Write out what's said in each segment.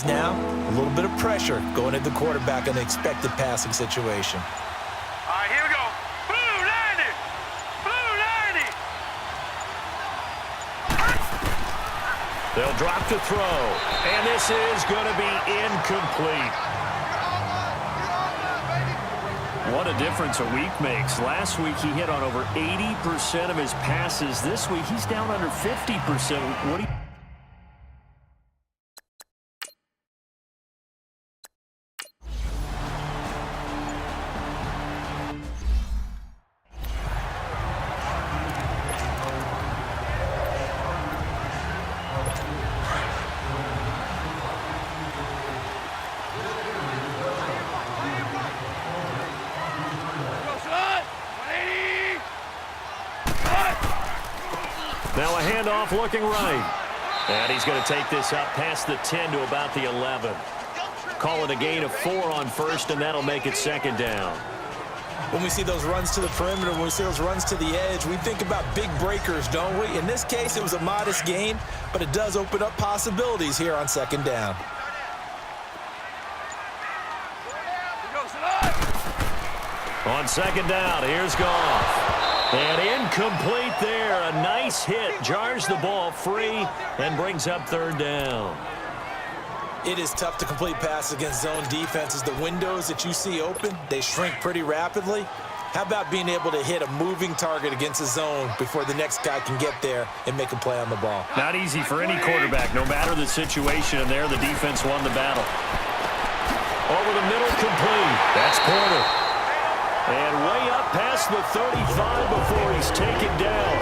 Now, a little bit of pressure going at the quarterback in the expected passing situation. All right, here we go. Blue 90! Blue 90! They'll drop to throw, and this is going to be incomplete. What a difference a week makes. Last week he hit on over 80% of his passes. This week he's down under 50%. What do you... Now a handoff looking right. And he's going to take this up past the 10 to about the 11. Call it a gain of 4 on first, and that'll make it second down. When we see those runs to the perimeter, when we see those runs to the edge, we think about big breakers, don't we? In this case, it was a modest gain, but it does open up possibilities here on second down. On second down, here's Goff. And incomplete there. A nice hit. Jars the ball free and brings up third down. It is tough to complete passes against zone defenses. The windows that you see open, they shrink pretty rapidly. How about being able to hit a moving target against a zone before the next guy can get there and make a play on the ball? Not easy for any quarterback, no matter the situation. And there, the defense won the battle. Over the middle, complete. That's Porter. And way up past the 35 before he's taken down.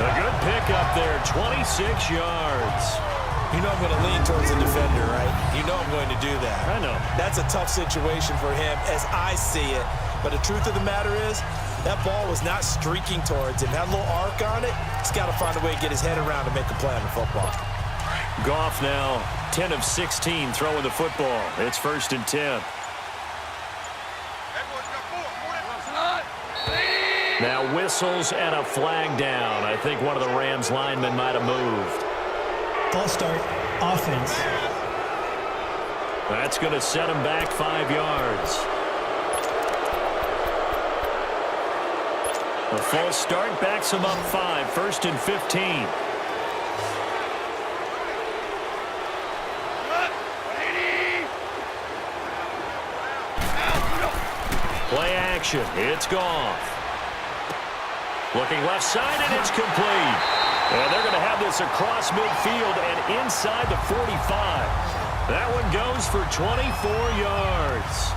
A good pickup there, 26 yards. You know I'm going to lean towards the defender, right? You know I'm going to do that. I know. That's a tough situation for him as I see it. But the truth of the matter is, that ball was not streaking towards him. Had a little arc on it. He's got to find a way to get his head around and make a play on the football. Goff now 10 of 16 throwing the football. It's first and 10. Now whistles and a flag down. I think one of the Rams linemen might have moved. False start, offense. That's going to set him back 5 yards. The false start backs him up 5, first and 15. Play action. It's Goff. Looking left side, and it's complete. And they're going to have this across midfield and inside the 45. That one goes for 24 yards.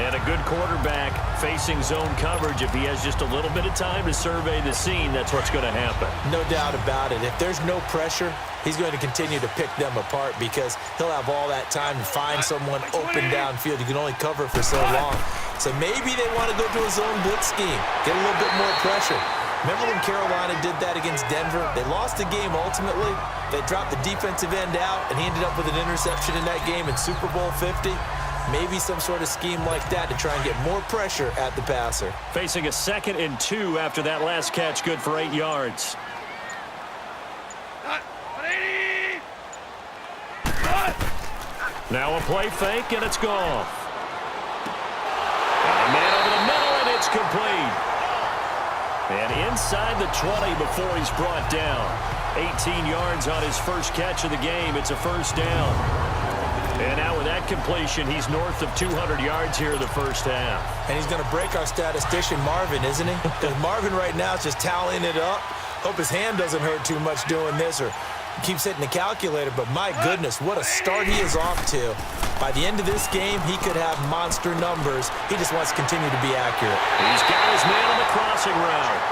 And a good quarterback facing zone coverage. If he has just a little bit of time to survey the scene, that's what's going to happen. No doubt about it. If there's no pressure, he's going to continue to pick them apart because he'll have all that time to find someone open downfield. You can only cover for so long. So maybe they want to go to a zone blitz scheme, get a little bit more pressure. Remember when Carolina did that against Denver? They lost the game ultimately. They dropped the defensive end out, and he ended up with an interception in that game in Super Bowl 50. Maybe some sort of scheme like that to try and get more pressure at the passer. Facing a 2nd and 2 after that last catch, good for 8 yards. Now a play fake, and it's Goff. And a man over the middle, and it's complete. And inside the 20 before he's brought down. 18 yards on his first catch of the game. It's a first down. And now with that completion, he's north of 200 yards here in the first half. And he's going to break our statistician, Marvin, isn't he? Because Marvin right now is just tallying it up. Hope his hand doesn't hurt too much doing this or keeps hitting the calculator. But my goodness, what a start he is off to. By the end of this game, he could have monster numbers. He just wants to continue to be accurate. He's got his man on the crossing route.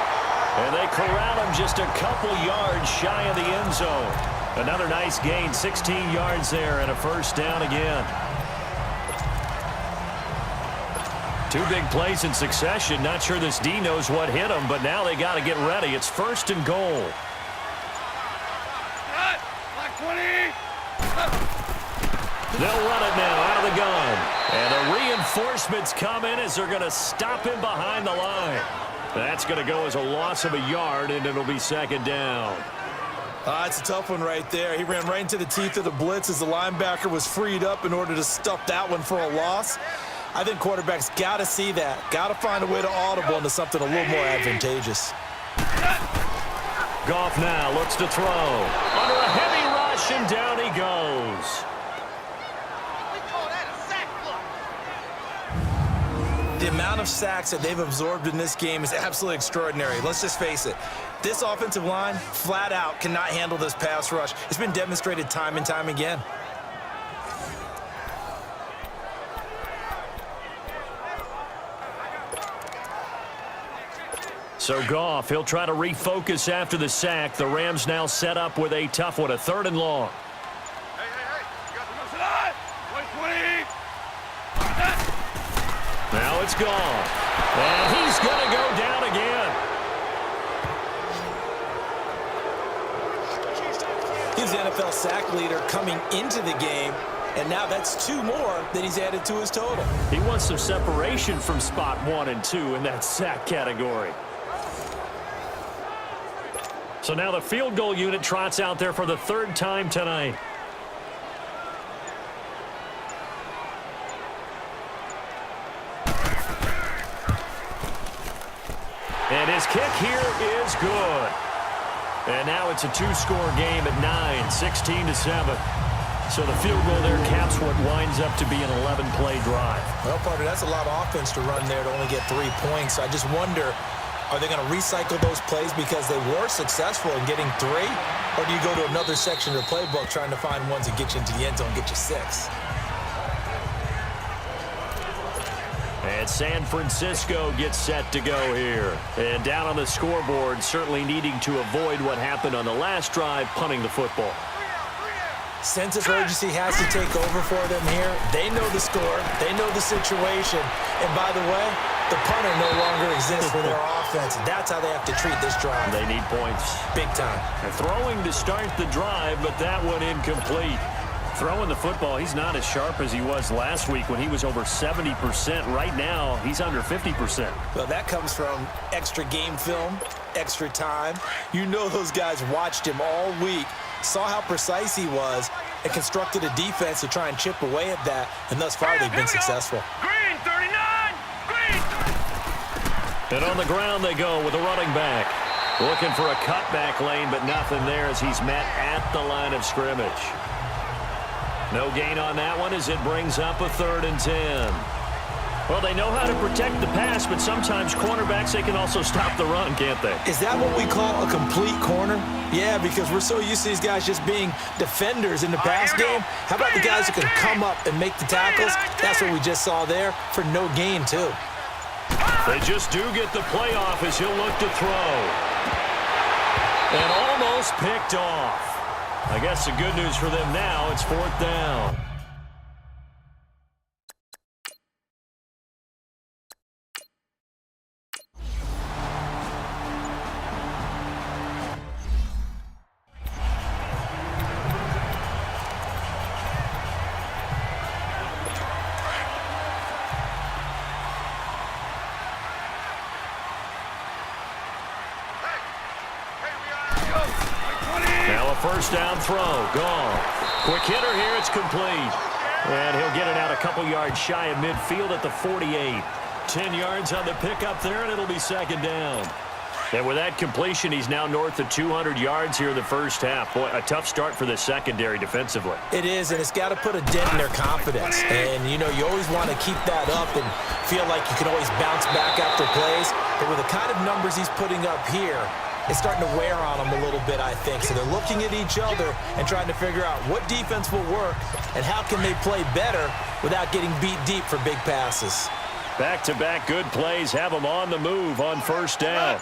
And they corral him just a couple yards shy of the end zone. Another nice gain, 16 yards there, and a first down again. 2 big plays in succession. Not sure this D knows what hit him, but now they got to get ready. It's first and goal. They'll run it now out of the gun. And the reinforcements come in as they're going to stop him behind the line. That's going to go as a loss of a yard, and it'll be second down. It's a tough one right there. He ran right into the teeth of the blitz as the linebacker was freed up in order to stuff that one for a loss. I think quarterbacks got to see that. Got to find a way to audible into something a little more advantageous. Goff now looks to throw. Under a heavy rush, and down he goes. The amount of sacks that they've absorbed in this game is absolutely extraordinary. Let's just face it. This offensive line, flat out, cannot handle this pass rush. It's been demonstrated time and time again. So Goff, he'll try to refocus after the sack. The Rams now set up with a tough one, a 3rd and long. Now it's gone. And he's going to go down again. He's the NFL sack leader coming into the game, and now that's 2 more that he's added to his total. He wants some separation from spot 1 and 2 in that sack category. So now the field goal unit trots out there for the 3rd time tonight. And his kick here is good. And now it's a 2-score game at 9, 16-7. So the field goal there caps what winds up to be an 11-play drive. Well, partner, that's a lot of offense to run there to only get 3 points. I just wonder, are they going to recycle those plays because they were successful in getting 3? Or do you go to another section of the playbook trying to find ones that get you into the end zone and get you 6? And San Francisco gets set to go here. And down on the scoreboard, certainly needing to avoid what happened on the last drive, punting the football. Sense of urgency has to take over for them here. They know the score. They know the situation. And by the way, the punter no longer exists for their offense. That's how they have to treat this drive. They need points. Big time. And throwing to start the drive, but that one incomplete. Throwing the football, he's not as sharp as he was last week when he was over 70%. Right now, he's under 50%. Well, that comes from extra game film, extra time. You know those guys watched him all week, saw how precise he was, and constructed a defense to try and chip away at that. And thus far, they've been successful. Green, 39! Green! And on the ground they go with a running back. Looking for a cutback lane, but nothing there as he's met at the line of scrimmage. No gain on that one as it brings up a 3rd and 10. Well, they know how to protect the pass, but sometimes cornerbacks, they can also stop the run, can't they? Is that what we call a complete corner? Yeah, because we're so used to these guys just being defenders in the pass game. How about the guys who can come up and make the tackles? That's what we just saw there for no gain, too. They just do get the playoff as he'll look to throw. And almost picked off. I guess the good news for them now, it's 4th down. Now a 1st down throw, gone. Quick hitter here, it's complete. And he'll get it out a couple yards shy of midfield at the 48. 10 yards on the pickup there, and it'll be 2nd down. And with that completion, he's now north of 200 yards here in the first half. Boy, a tough start for the secondary defensively. It is, and it's got to put a dent in their confidence. And, you know, you always want to keep that up and feel like you can always bounce back after plays. But with the kind of numbers he's putting up here, it's starting to wear on them a little bit, I think. So they're looking at each other and trying to figure out what defense will work and how can they play better without getting beat deep for big passes. Back-to-back good plays have them on the move on 1st down.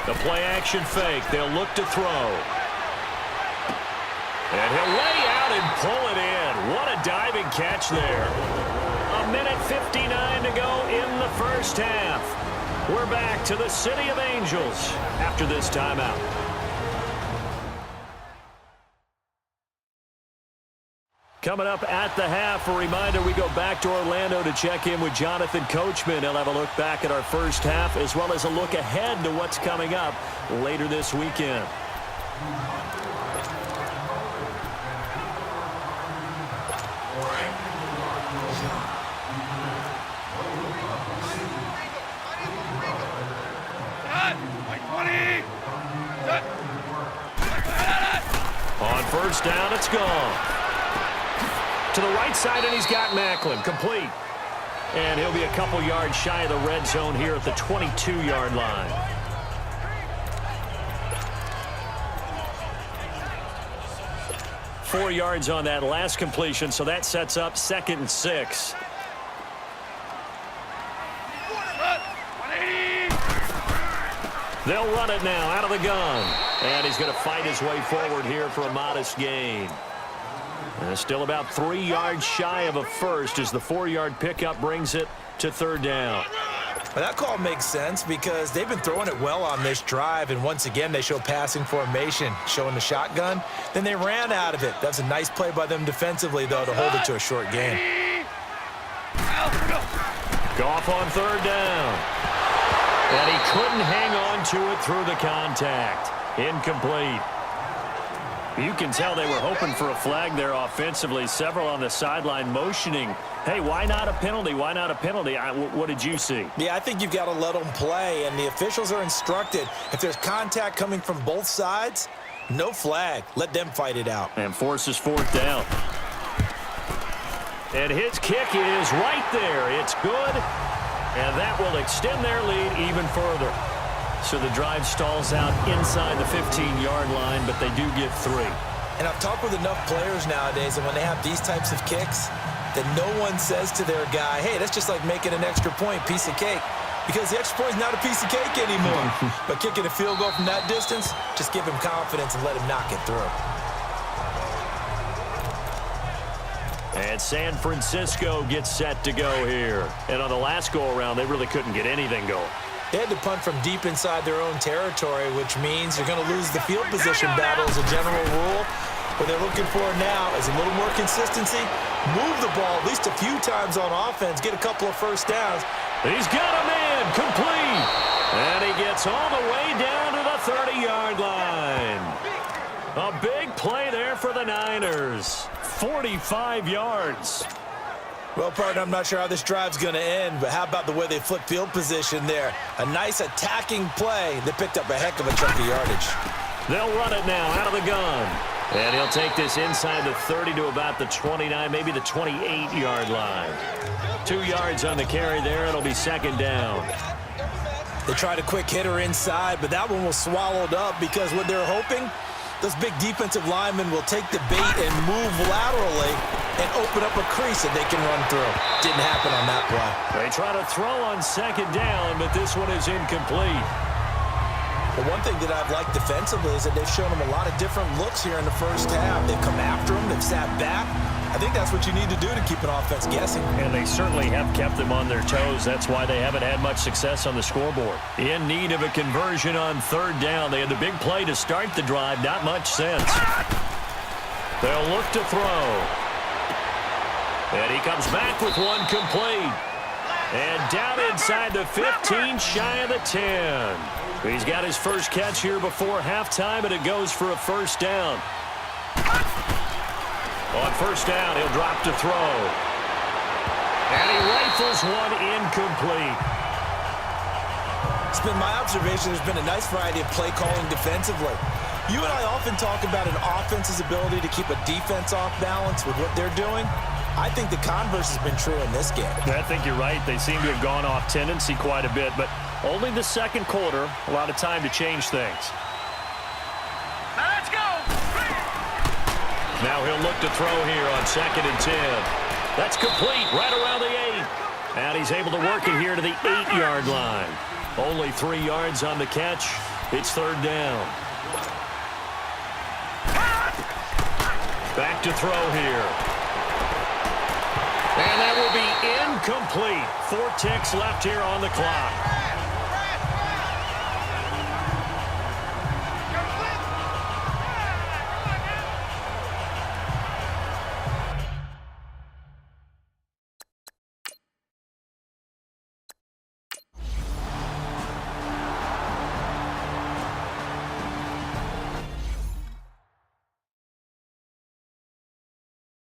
The play-action fake. They'll look to throw. And he'll lay out and pull it in. What a diving catch there. 1:59 to go in the first half. We're back to the City of Angels after this timeout. Coming up at the half, a reminder, we go back to Orlando to check in with Jonathan Coachman. He'll have a look back at our first half as well as a look ahead to what's coming up later this weekend. On first down, it's gone. To the right side, and he's got Macklin. Complete. And he'll be a couple yards shy of the red zone here at the 22-yard line. Four yards on that last completion, so that sets up 2nd and 6. They'll run it now out of the gun. And he's going to fight his way forward here for a modest gain. And still about 3 yards shy of a first as the 4-yard pickup brings it to 3rd down. Well, that call makes sense because they've been throwing it well on this drive, and once again they show passing formation, showing the shotgun. Then they ran out of it. That's a nice play by them defensively, though, to hold it to a short gain. Goff on 3rd down. And he couldn't hang on to it through the contact. Incomplete. You can tell they were hoping for a flag there offensively. Several on the sideline motioning, hey, why not a penalty? Why not a penalty? What did you see? Yeah, I think you've got to let them play, and the officials are instructed. If there's contact coming from both sides, no flag. Let them fight it out. And forces 4th down. And his kick is right there. It's good, and that will extend their lead even further. So the drive stalls out inside the 15-yard line, but they do get 3. And I've talked with enough players nowadays, and when they have these types of kicks, that no one says to their guy, hey, that's just like making an extra point, piece of cake. Because the extra point is not a piece of cake anymore. But kicking a field goal from that distance, just give him confidence and let him knock it through. And San Francisco gets set to go here. And on the last go-around, they really couldn't get anything going. They had to punt from deep inside their own territory, which means you're going to lose the field position battle as a general rule. What they're looking for now is a little more consistency, move the ball at least a few times on offense, get a couple of first downs. He's got a man complete. And he gets all the way down to the 30-yard line. A big play there for the Niners. 45 yards. Well, partner, I'm not sure how this drive's going to end, but how about the way they flip field position there? A nice attacking play. They picked up a heck of a chunk of yardage. They'll run it now out of the gun. And he'll take this inside the 30 to about the 29, maybe the 28-yard line. 2 yards on the carry there. It'll be 2nd down. They tried a quick hitter inside, but that one was swallowed up because what they're hoping, those big defensive linemen will take the bait and move laterally and open up a crease that they can run through. Didn't happen on that play. They try to throw on 2nd down, but this one is incomplete. Well, one thing that I've liked defensively is that they've shown them a lot of different looks here in the first half. They've come after them. They've sat back. I think that's what you need to do to keep an offense guessing. And they certainly have kept them on their toes. That's why they haven't had much success on the scoreboard. In need of a conversion on 3rd down. They had the big play to start the drive. Not much sense. They'll look to throw. And he comes back with one complete. And down inside the 15, shy of the 10. He's got his first catch here before halftime, and it goes for a first down. On first down, he'll drop to throw. And he rifles one incomplete. It's been my observation there's been a nice variety of play calling defensively. You and I often talk about an offense's ability to keep a defense off balance with what they're doing. I think the converse has been true in this game. I think you're right. They seem to have gone off tendency quite a bit, but only the second quarter, a lot of time to change things. Let's go! Now he'll look to throw here on 2nd and 10. That's complete right around the 8. And he's able to work it here to the 8-yard line. Only 3 yards on the catch. It's 3rd down. Back to throw here. And that will be incomplete. 4 ticks left here on the clock.